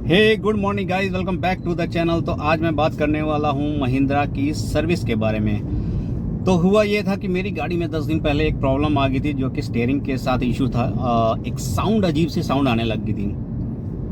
Hey good morning guys, welcome back to the channel. तो आज मैं बात करने वाला हूँ महिंद्रा की सर्विस के बारे में। तो हुआ ये था कि मेरी गाड़ी में 10 दिन पहले एक प्रॉब्लम आ गई थी, जो कि स्टीयरिंग के साथ इशू था। एक साउंड, अजीब सी साउंड आने लग गई थी।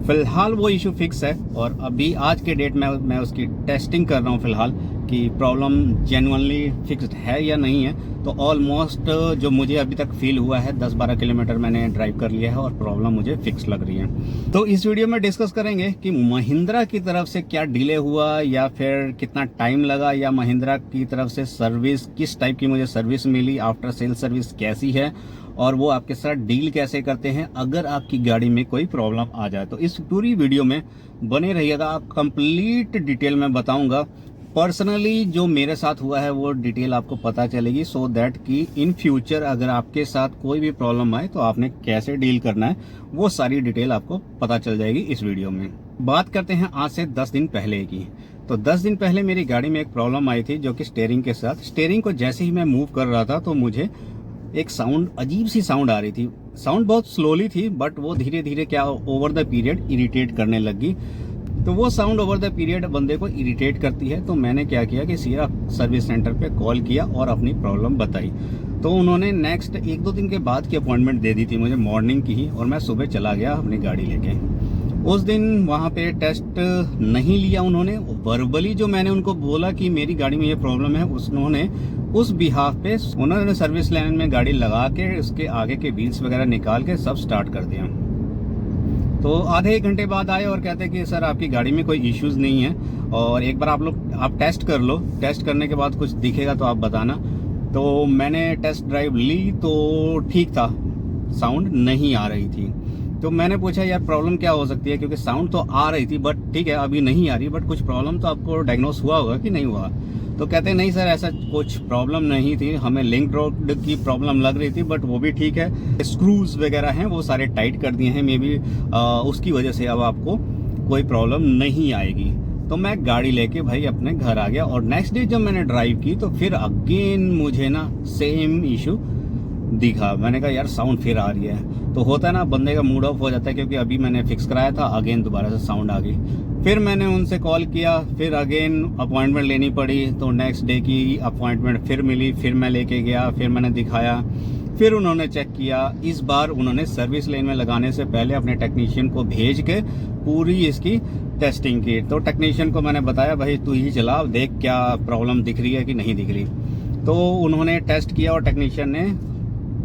फिलहाल वो इशू फिक्स है और अभी आज के डेट में मैं उसकी टेस्टिंग कर रहा हूँ फिलहाल कि प्रॉब्लम जेन्युइनली फिक्स्ड है या नहीं है। तो ऑलमोस्ट जो मुझे अभी तक फील हुआ है, 10-12 किलोमीटर मैंने ड्राइव कर लिया है और प्रॉब्लम मुझे फिक्स लग रही है। तो इस वीडियो में डिस्कस करेंगे कि महिंद्रा की तरफ से क्या डिले हुआ या फिर कितना टाइम लगा, या महिंद्रा की तरफ से सर्विस किस टाइप की मुझे सर्विस मिली, आफ्टर सेल सर्विस कैसी है और वो आपके साथ डील कैसे करते हैं अगर आपकी गाड़ी में कोई प्रॉब्लम आ जाए। तो इस पूरी वीडियो में बने रहिएगा, आप कंप्लीट डिटेल में बताऊंगा। पर्सनली जो मेरे साथ हुआ है वो डिटेल आपको पता चलेगी, सो दैट कि इन फ्यूचर अगर आपके साथ कोई भी प्रॉब्लम आए तो आपने कैसे डील करना है, वो सारी डिटेल आपको पता चल जाएगी इस वीडियो में। बात करते हैं आज से 10 दिन पहले की। तो 10 दिन पहले मेरी गाड़ी में एक प्रॉब्लम आई थी, जो कि स्टीयरिंग के साथ। स्टीयरिंग को जैसे ही मैं मूव कर रहा था तो मुझे एक साउंड, अजीब सी साउंड आ रही थी। साउंड बहुत स्लोली थी, बट वो धीरे धीरे क्या ओवर द पीरियड इरिटेट करने लगी। तो वो साउंड ओवर द पीरियड बंदे को इरिटेट करती है। तो मैंने क्या किया कि सीधा सर्विस सेंटर पे कॉल किया और अपनी प्रॉब्लम बताई। तो उन्होंने नेक्स्ट 1-2 दिन के बाद की अपॉइंटमेंट दे दी थी मुझे, मॉर्निंग की ही, और मैं सुबह चला गया अपनी गाड़ी लेके। उस दिन वहाँ पे टेस्ट नहीं लिया उन्होंने। वर्बली जो मैंने उनको बोला कि मेरी गाड़ी में ये प्रॉब्लम है, उन्होंने उस बिहाफ पे उन्होंने सर्विस लाइन में गाड़ी लगा के उसके आगे के व्हील्स वगैरह निकाल के सब स्टार्ट कर दिया। तो आधे 1 घंटे बाद आए और कहते कि सर आपकी गाड़ी में कोई इश्यूज नहीं है और एक बार आप टेस्ट कर लो, टेस्ट करने के बाद कुछ दिखेगा तो आप बताना। तो मैंने टेस्ट ड्राइव ली तो ठीक था, साउंड नहीं आ रही थी। तो मैंने पूछा यार प्रॉब्लम क्या हो सकती है, क्योंकि साउंड तो आ रही थी बट ठीक है अभी नहीं आ रही, बट कुछ प्रॉब्लम तो आपको डायग्नोस हुआ होगा कि नहीं हुआ। तो कहते नहीं सर ऐसा कुछ प्रॉब्लम नहीं थी, हमें लिंक रोड की प्रॉब्लम लग रही थी, बट वो भी ठीक है। स्क्रूज वगैरह हैं वो सारे टाइट कर दिए हैं, मे बी उसकी वजह से अब आपको कोई प्रॉब्लम नहीं आएगी। तो मैं गाड़ी लेके भाई अपने घर आ गया और नेक्स्ट डे जब मैंने ड्राइव की तो फिर अगेन मुझे ना सेम इशू दिखा। मैंने कहा यार साउंड फिर आ रही है। तो होता है ना, बंदे का मूड ऑफ हो जाता है, क्योंकि अभी मैंने फिक्स कराया था, अगेन दोबारा से साउंड आ गई। फिर मैंने उनसे कॉल किया, फिर अगेन अपॉइंटमेंट लेनी पड़ी। तो नेक्स्ट डे की अपॉइंटमेंट फिर मिली, फिर मैं लेके गया, फिर मैंने दिखाया, फिर उन्होंने चेक किया। इस बार उन्होंने सर्विस लेन में लगाने से पहले अपने टेक्नीशियन को भेज के पूरी इसकी टेस्टिंग की। तो टेक्नीशियन को मैंने बताया भाई तू ही चला, देख क्या प्रॉब्लम दिख रही है कि नहीं दिख रही। तो उन्होंने टेस्ट किया और टेक्नीशियन ने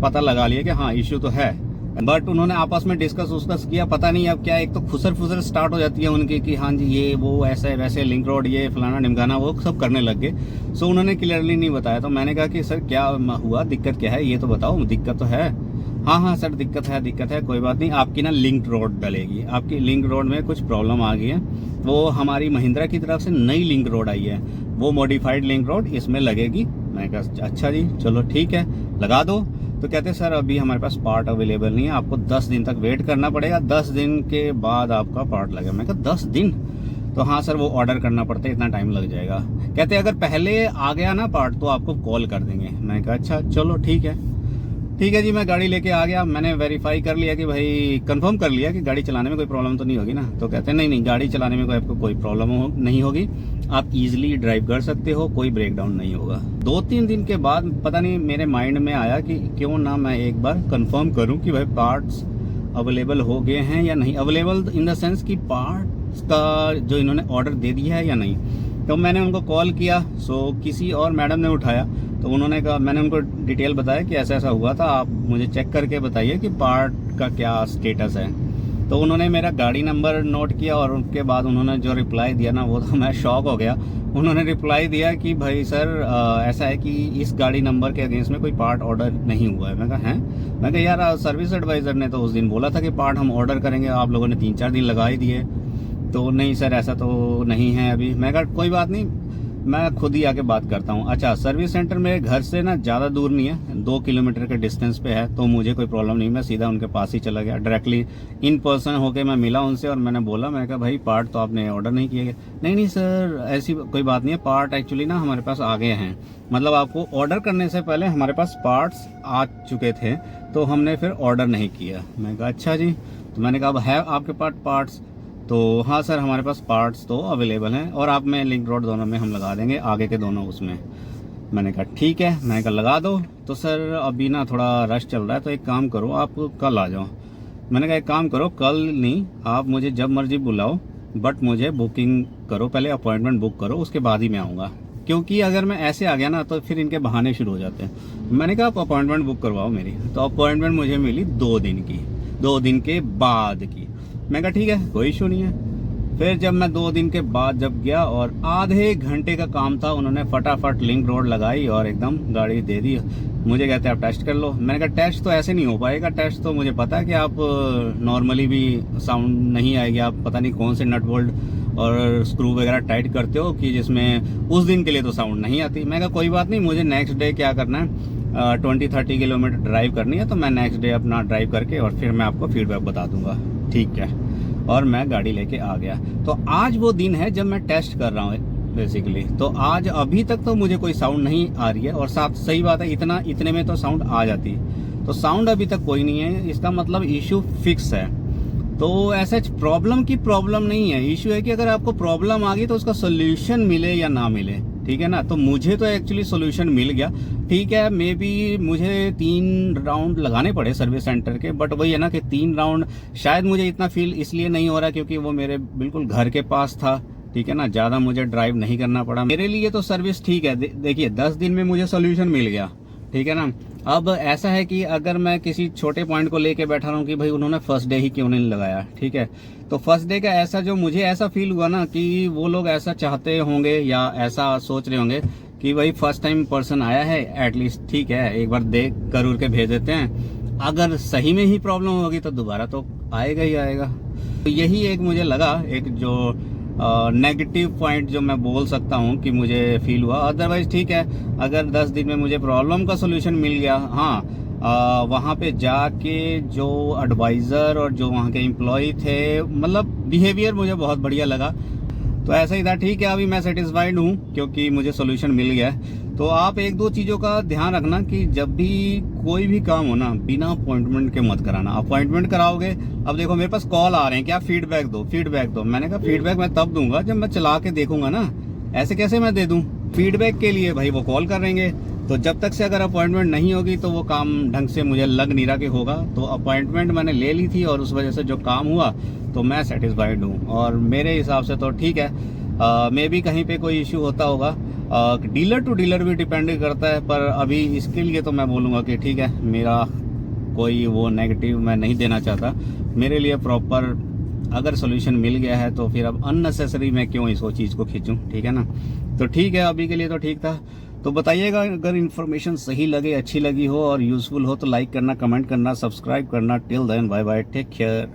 पता लगा लिया कि हाँ इश्यू तो है, बट उन्होंने आपस में डिस्कस किया। पता नहीं अब क्या, एक तो खुसर फुसर स्टार्ट हो जाती है उनकी कि हाँ जी ये वो ऐसे वैसे लिंक रोड ये फलाना ढिमकाना, वो सब करने लग गए। सो उन्होंने क्लियरली नहीं बताया। तो मैंने कहा कि सर क्या हुआ, दिक्कत क्या है ये तो बताओ। दिक्कत तो है, हाँ सर दिक्कत है, कोई बात नहीं, आपकी ना लिंक रोड डलेगी, आपकी लिंक रोड में कुछ प्रॉब्लम आ गई है। वो हमारी महिंद्रा की तरफ से नई लिंक रोड आई है, वो मॉडिफाइड लिंक रोड इसमें लगेगी। मैंने कहा अच्छा जी चलो ठीक है लगा दो। तो कहते सर अभी हमारे पास पार्ट अवेलेबल नहीं है, आपको 10 दिन तक वेट करना पड़ेगा, 10 दिन के बाद आपका पार्ट लगेगा। मैं कहा 10 दिन? तो हाँ सर वो ऑर्डर करना पड़ता है, इतना टाइम लग जाएगा। कहते अगर पहले आ गया ना पार्ट तो आपको कॉल कर देंगे। मैंने कहा अच्छा चलो ठीक है जी। मैं गाड़ी लेके आ गया, मैंने वेरीफाई कर लिया कि भाई कंफर्म कर लिया कि गाड़ी चलाने में कोई प्रॉब्लम तो नहीं होगी ना। तो कहते हैं नहीं गाड़ी चलाने में कोई आपको कोई प्रॉब्लम नहीं होगी, आप इजीली ड्राइव कर सकते हो, कोई ब्रेकडाउन नहीं होगा। 2-3 दिन के बाद पता नहीं मेरे माइंड में आया कि क्यों ना मैं एक बार कंफर्म करूं कि भाई पार्ट्स अवेलेबल हो गए हैं या नहीं, अवेलेबल इन द सेंस कि पार्ट्स का जो इन्होंने ऑर्डर दे दिया है या नहीं। तो मैंने उनको कॉल किया, सो किसी और मैडम ने उठाया। तो उन्होंने कहा, मैंने उनको डिटेल बताया कि ऐसा ऐसा हुआ था, आप मुझे चेक करके बताइए कि पार्ट का क्या स्टेटस है। तो उन्होंने मेरा गाड़ी नंबर नोट किया और उसके बाद उन्होंने जो रिप्लाई दिया ना वो तो मैं शॉक हो गया। उन्होंने रिप्लाई दिया कि भाई सर ऐसा है कि इस गाड़ी नंबर के अगेंस्ट में कोई पार्ट ऑर्डर नहीं हुआ है। मैं कहा हैं? मैं कहा यार सर्विस एडवाइज़र ने तो उस दिन बोला था कि पार्ट हम ऑर्डर करेंगे, आप लोगों ने 3-4 दिन लगा ही दिए। तो नहीं सर ऐसा तो नहीं है अभी। मैं कहा कोई बात नहीं, मैं खुद ही आके बात करता हूँ। अच्छा सर्विस सेंटर मेरे घर से ना ज़्यादा दूर नहीं है, 2 किलोमीटर के डिस्टेंस पे है, तो मुझे कोई प्रॉब्लम नहीं। मैं सीधा उनके पास ही चला गया, डायरेक्टली इन पर्सन होके मैं मिला उनसे और मैंने बोला, मैं कहा भाई पार्ट तो आपने ऑर्डर नहीं किए। नहीं सर ऐसी कोई बात नहीं है, पार्ट एक्चुअली ना हमारे पास आ गए हैं, मतलब आपको ऑर्डर करने से पहले हमारे पास पार्ट्स आ चुके थे तो हमने फिर ऑर्डर नहीं किया। मैं कहा अच्छा जी। तो मैंने कहा अब है आपके पास पार्ट्स? तो हाँ सर, हमारे पास पार्ट्स तो अवेलेबल हैं और आप में लिंक रोड दोनों में हम लगा देंगे, आगे के दोनों उसमें। मैंने कहा ठीक है, मैंने कहा लगा दो। तो सर अभी ना थोड़ा रश चल रहा है, तो एक काम करो आप कल आ जाओ। मैंने कहा एक काम करो, कल नहीं, आप मुझे जब मर्जी बुलाओ, बट मुझे बुकिंग करो, पहले अपॉइंटमेंट बुक करो, उसके बाद ही मैं आऊँगा। क्योंकि अगर मैं ऐसे आ गया ना तो फिर इनके बहाने शुरू हो जाते हैं। मैंने कहा आप अपॉइंटमेंट बुक करवाओ मेरी। तो अपॉइंटमेंट मुझे मिली 2 दिन की, 2 दिन के बाद की। मैं कहा ठीक है, कोई इशू नहीं है। फिर जब मैं 2 दिन के बाद जब गया और आधे घंटे का काम था, उन्होंने फटाफट लिंक रोड लगाई और एकदम गाड़ी दे दी। मुझे कहते हैं आप टेस्ट कर लो। मैंने कहा टेस्ट तो ऐसे नहीं हो पाएगा, टेस्ट तो मुझे पता है कि आप नॉर्मली भी साउंड नहीं आएगी, आप पता नहीं कौन से नट बोल्ट और स्क्रू वगैरह टाइट करते हो कि जिसमें उस दिन के लिए तो साउंड नहीं आती। मैं कहा कोई बात नहीं, मुझे नेक्स्ट डे क्या करना है, 20-30 किलोमीटर ड्राइव करनी है, तो मैं नेक्स्ट डे अपना ड्राइव करके और फिर मैं आपको फीडबैक बता दूंगा। ठीक है, और मैं गाड़ी लेके आ गया। तो आज वो दिन है जब मैं टेस्ट कर रहा हूँ बेसिकली। तो आज अभी तक तो मुझे कोई साउंड नहीं आ रही है, और साथ सही बात है, इतने में तो साउंड आ जाती है। तो साउंड अभी तक कोई नहीं है, इसका मतलब इशू फिक्स है। तो ऐसा प्रॉब्लम की प्रॉब्लम नहीं है, इशू है कि अगर आपको प्रॉब्लम आ गई तो उसका सोल्यूशन मिले या ना मिले। ठीक है ना। तो मुझे तो एक्चुअली सोल्यूशन मिल गया। ठीक है, मे बी मुझे 3 राउंड लगाने पड़े सर्विस सेंटर के, बट वही है ना कि 3 राउंड शायद मुझे इतना फील इसलिए नहीं हो रहा क्योंकि वो मेरे बिल्कुल घर के पास था। ठीक है ना, ज़्यादा मुझे ड्राइव नहीं करना पड़ा। मेरे लिए तो सर्विस ठीक है। देखिए 10 दिन में मुझे सोल्यूशन मिल गया। ठीक है ना। अब ऐसा है कि अगर मैं किसी छोटे पॉइंट को लेके बैठा रहा हूँ कि भाई उन्होंने फर्स्ट डे ही क्यों नहीं लगाया। ठीक है, तो फर्स्ट डे का ऐसा जो मुझे ऐसा फील हुआ ना कि वो लोग ऐसा चाहते होंगे या ऐसा सोच रहे होंगे कि भाई फर्स्ट टाइम पर्सन आया है, एटलीस्ट ठीक है एक बार देख कर के भेज देते हैं। अगर सही में ही प्रॉब्लम होगी तो दोबारा तो आएगा ही आएगा। तो यही एक मुझे लगा, एक जो नेगेटिव पॉइंट जो मैं बोल सकता हूँ कि मुझे फील हुआ। अदरवाइज ठीक है, अगर 10 दिन में मुझे प्रॉब्लम का सोल्यूशन मिल गया। हाँ, वहाँ पे जाके जो एडवाइज़र और जो वहाँ के एम्प्लॉय थे, मतलब बिहेवियर मुझे बहुत बढ़िया लगा। तो ऐसा ही था। ठीक है, अभी मैं सेटिस्फाइड हूँ क्योंकि मुझे सोल्यूशन मिल गया है। तो आप 1-2 चीज़ों का ध्यान रखना कि जब भी कोई भी काम हो ना, बिना अपॉइंटमेंट के मत कराना। अपॉइंटमेंट कराओगे, अब देखो मेरे पास कॉल आ रहे हैं, क्या फीडबैक दो फीडबैक दो। मैंने कहा फीडबैक मैं तब दूंगा जब मैं चला के देखूंगा ना, ऐसे कैसे मैं दे दूं फीडबैक के लिए। भाई वो कॉल कर रहेंगे, तो जब तक से अगर अपॉइंटमेंट नहीं होगी तो वो काम ढंग से मुझे लग नहीं रहा कि होगा। तो अपॉइंटमेंट मैंने ले ली थी और उस वजह से जो काम हुआ तो मैं सेटिस्फाइड हूँ, और मेरे हिसाब से तो ठीक है। मे बी कहीं पे कोई इशू होता होगा, डीलर टू डीलर भी डिपेंड करता है, पर अभी इसके लिए तो मैं बोलूँगा कि ठीक है, मेरा कोई वो नेगेटिव मैं नहीं देना चाहता। मेरे लिए प्रॉपर अगर सोल्यूशन मिल गया है तो फिर अब अननेसेसरी मैं क्यों इस चीज़ को खींचूं। ठीक है ना। तो ठीक है, अभी के लिए तो ठीक था। तो बताइएगा अगर इन्फॉर्मेशन सही लगे, अच्छी लगी हो और यूज़फुल हो तो लाइक करना, कमेंट करना, सब्सक्राइब करना। Till then bye bye, take care.